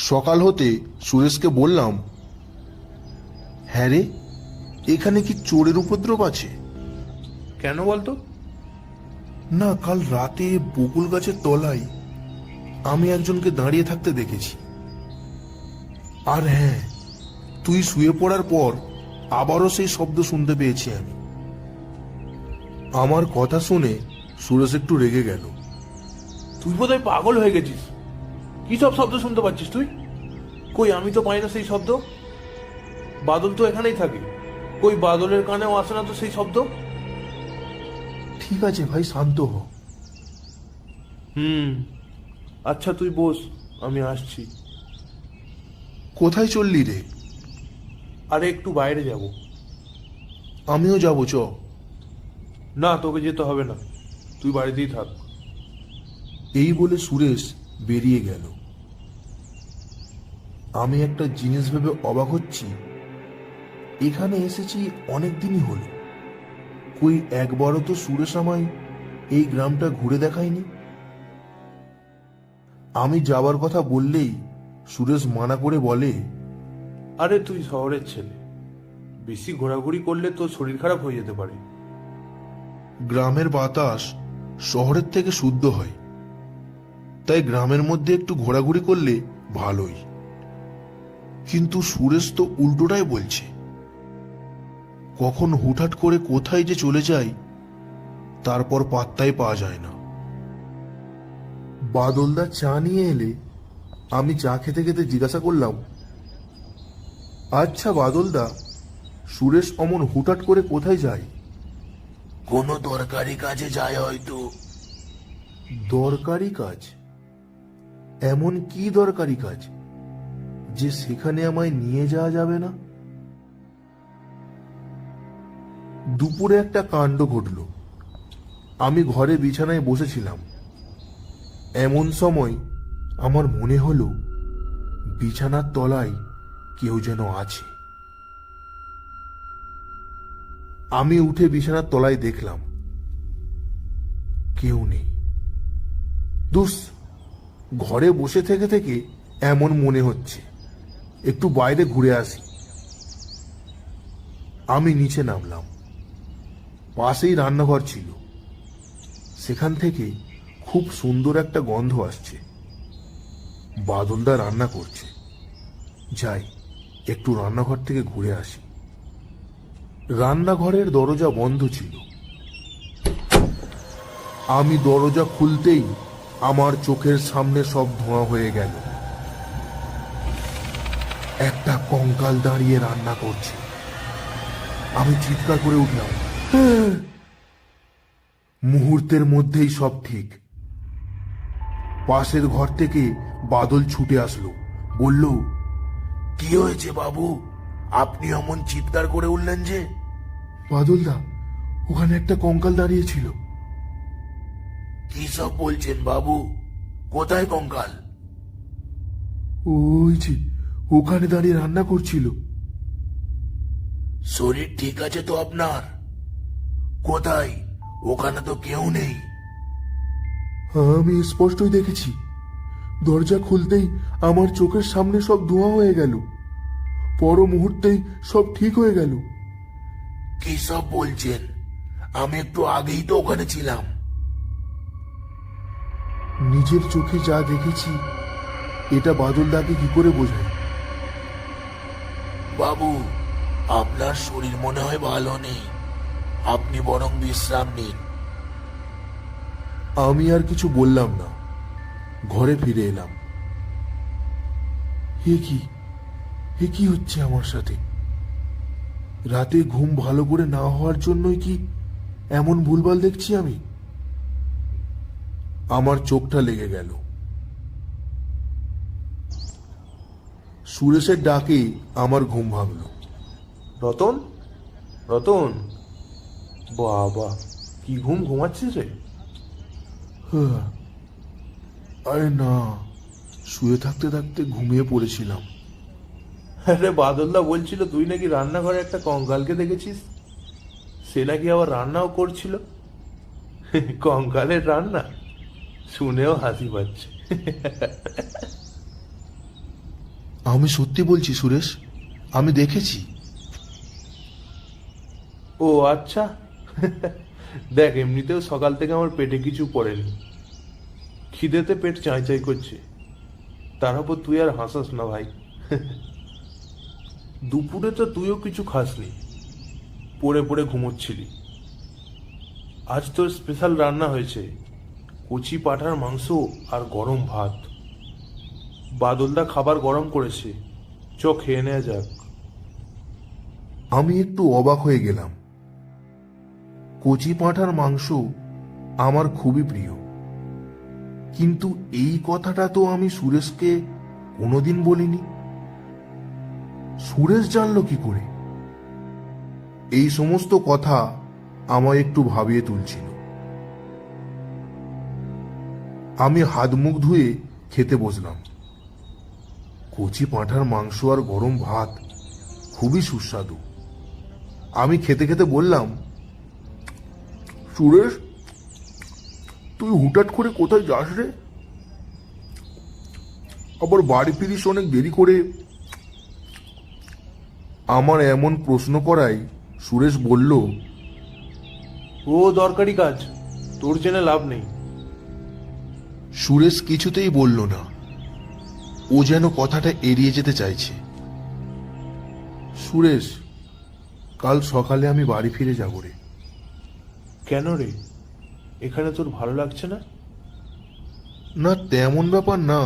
সকাল হতে সুরেশকে বললাম, হ্যাঁ রে, এখানে কি চোরের উপদ্রব আছে? কেন বলতো? না, কাল রাতে বকুল গাছের তলায় আমি একজনকে দাঁড়িয়ে থাকতে দেখেছি। আর হ্যাঁ, তুই শুয়ে পড়ার পর আবারও সেই শব্দ শুনতে পেয়েছি আমি। আমার কথা শুনে সুরেশ একটু রেগে গেল। তুই বোধহয় পাগল হয়ে গেছিস। কি সব শব্দ শুনতে পাচ্ছিস তুই? কই, আমি তো পাই না সেই শব্দ। বাদল তো এখানেই থাকে, কই বাদলের কানেও আসে না তো সেই শব্দ। ঠিক আছে ভাই, শান্ত হ। আচ্ছা তুই বস, আমি আসছি। কোথায় চললি রে? আরে একটু বাইরে যাব। আমিও যাবো, চ। না, তোকে যেতে হবে না, তুই বাড়িতেই থাক। এই বলে সুরেশ বেরিয়ে গেল। আমি একটা জিনিস ভেবে অবাক হচ্ছি, এখানে এসেছি অনেক দিনই হলো, কই একবারও তো সুরেশ আমায় এই গ্রামটা ঘুরে দেখায়নি। আমি যাবার কথা বললেই সুরেশ মানা করে বলে, আরে তুই শহরের ছেলে, বেশি ঘোরাঘুরি করলে তোর শরীর খারাপ হয়ে যেতে পারে। গ্রামের বাতাস শহরের থেকে শুদ্ধ হয়, তাই গ্রামের মধ্যে একটু ঘোরাঘুরি করলে ভালোই। কিন্তু সুরেশ তো উল্টোটাই বলছে। কখন হুটহাট করে কোথায় যে চলে যায়, তারপর পাত্তাই পাওয়া যায় না। বাদলদা চা নিয়ে এলে আমি চা খেতে খেতে জিজ্ঞাসা করলাম, আচ্ছা বাদলদা, সুরেশ অমন হুটহাট করে কোথায় যায়? কোনো দরকারি কাজে যায় হয়তো। দরকারি কাজ? এমন কি দরকারি কাজ যে সেখানে আমায় নিয়ে যাওয়া যাবে না? দুপুরে একটা কাণ্ড ঘটল। আমি ঘরে বিছানায় বসেছিলাম, এমন সময় আমার মনে হলো বিছানার তলায় কেউ যেন আছে। আমি উঠে বিছানার তলায় দেখলাম কেউ নেই। দুস, ঘরে বসে থেকে থেকে এমন মনে হচ্ছে, একটু বাইরে ঘুরে আসি। আমি নিচে নামলাম। পাশেই রান্নাঘর ছিল, সেখান থেকে খুব সুন্দর একটা গন্ধ আসছে। বাদলদা রান্না করছে। যাই, একটু রান্নাঘর থেকে ঘুরে আসি। রান্নাঘরের দরজা বন্ধ ছিল। আমি দরজা খুলতেই আমার চোখের সামনে সব ধোঁয়া হয়ে গেল। একটা কঙ্কাল দাঁড়িয়ে রান্না করছে। আমি চিৎকার করে উঠলাম। মুহূর্তের মধ্যেই সব ঠিক। পাশের ঘর থেকে বাদল ছুটে আসলো, বলল, কি হয়েছে বাবু, আপনি অমন চিৎকার করে উঠলেন যে? বাদলদা, ওখানে একটা কঙ্কাল দাঁড়িয়ে ছিল। কি সব বলছেন বাবু? কোথায় কঙ্কাল? ওই যে ওখানে দাঁড়িয়ে রান্না করছিল। শরীর ঠিক আছে তো আপনার? কোথায়? ওখানে তো কেউ নেই। আমি স্পষ্টই দেখেছি। দরজা খুলতেই আমার চোখের সামনে সব ধোঁয়া হয়ে গেল, পর মুহূর্তেই সব ঠিক হয়ে গেল। কি সব বলছেন? আমি একটু আগেই তো ওখানে ছিলাম। নিজের চোখে যা দেখেছি, এটা বাদলদাকে কি করে বোঝায়? বাবু, আপনার শরীর মনে হয় ভালো নেই, আপনি বরং বিশ্রাম নিন। আমি আর কিছু বললাম না, ঘরে ফিরে এলাম। এ কি হচ্ছে আমার সাথে? রাতে ঘুম ভালো করে না হওয়ার জন্যই কি এমন ভুলভাল দেখছি আমি? আমার চোখটা লেগে গেল। সুরেশের ডাকে আমার ঘুম ভাঙল। রতন, রতন, বাবা কি ঘুম ঘুমাচ্ছিস রে? আরে না, শুয়ে থাকতে থাকতে ঘুমিয়ে পড়েছিলাম। আরে বাদলদা বলছিল তুই নাকি রান্নাঘরে একটা কঙ্কালকে দেখেছিস, সে নাকি আবার রান্নাও করছিল। কঙ্কালের রান্না শুনেও হাসি পাচ্ছে। আমি সত্যি বলছি সুরেশ, আমি দেখেছি। ও আচ্ছা। দেখ, এমনিতেও সকাল থেকে আমার পেটে কিছু পড়েনি, খিদেতে পেট চাই করছে, তার উপর তুই আর হাসাস না ভাই। দুপুরে তো তুইও কিছু খাসনি, পড়ে পড়ে ঘুমোচ্ছিলি। আজ তোর স্পেশাল রান্না হয়েছে, কচি পাঁঠার মাংস আর গরম ভাত। বাদলদা খাবার গরম করেছে, চ খেয়ে নেওয়া যাক। আমি একটু অবাক হয়ে গেলাম। কচি পাঁঠার মাংস আমার খুবই প্রিয়, কিন্তু এই কথাটা তো আমি সুরেশকে কোনোদিন বলিনি। সুরেশ জানলো কি করে? এই সমস্ত কথা আমায় একটু ভাবিয়ে তুলছিল। আমি হাত মুখ ধুয়ে খেতে বসলাম। কচি পাঁঠার মাংস আর গরম ভাত খুবই সুস্বাদু। আমি খেতে খেতে বললাম, সুরেশ, তুই হুটহাট করে কোথায় যাস রে? আবার বাড়ি ফিরিস অনেক দেরি করে। আমার এমন প্রশ্ন করায় সুরেশ বলল, ও দরকারি কাজ, তোর জেনে লাভ নেই। সুরেশ কিছুতেই বলল না। ও যেন কথাটা এড়িয়ে যেতে চাইছে। সুরেশ, কাল সকালে আমি বাড়ি ফিরে যাব রে। কেন রে, এখানে তোর ভালো লাগছে না? না, তেমন ব্যাপার না,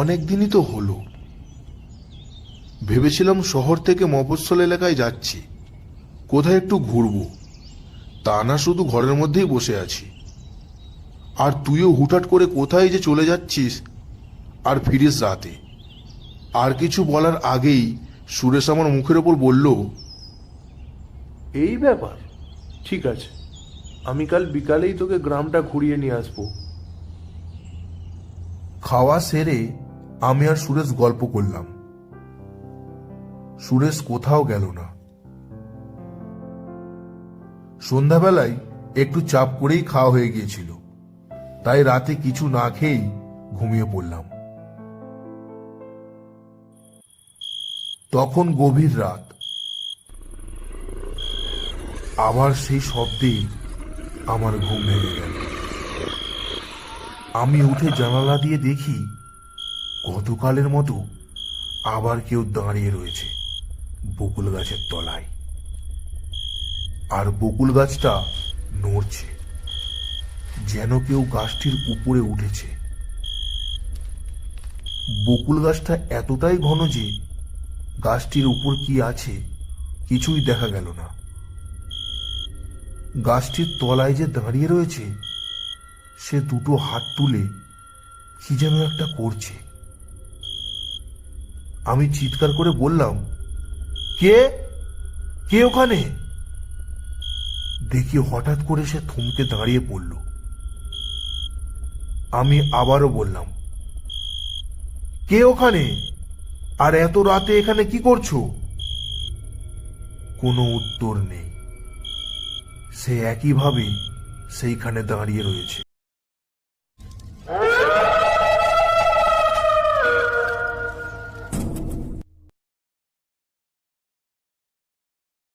অনেক দিনই তো হলো। ভেবেছিলাম শহর থেকে মফস্বল এলাকায় যাচ্ছি, কোথায় একটু ঘুরবো, তা না শুধু ঘরের মধ্যেই বসে আছি। আর তুইও হুটহাট করে কোথায় যে চলে যাচ্ছিস আর ফিরিস রাতে। আর কিছু বলার আগেই সুরেশ আমার মুখের ওপর বলল, এই ব্যাপার, ঠিক আছে, আমি কাল বিকালেই তোকে গ্রামটা ঘুরিয়ে নিয়ে আসবো। খাওয়া সেরে আমি আর সুরেশ গল্প করলাম। সুরেশ কোথাও গেল না। সন্ধ্যাবেলায় একটু চাপ করেই খাওয়া হয়ে গিয়েছিল, তাই রাতে কিছু না খেয়েই ঘুমিয়ে পড়লাম। তখন গভীর রাত। আবার সেই শব্দে আমার ঘুম ভেঙে গেল। আমি উঠে জানালা দিয়ে দেখি গতকালের মতো আবার কেউ দাঁড়িয়ে রয়েছে বকুল গাছের তলায়। আর বকুল গাছটা নড়ছে, যেন কেউ গাছটির উপরে উঠেছে। বকুল গাছটা এতটাই ঘন যে গাছটির উপর কি আছে কিছুই দেখা গেল না। গাছটির তলায় যে দাঁড়িয়ে রয়েছে সে দুটো হাত তুলে কি যেন একটা করছে। আমি চিৎকার করে বললাম, কে কে ওখানে? দেখি হঠাৎ করে সে থমকে দাঁড়িয়ে পড়ল। আমি আবারও বললাম, কে ওখানে? আর এত রাতে এখানে কি করছো? কোনো উত্তর নেই। সে একইভাবে সেইখানে দাঁড়িয়ে রয়েছে।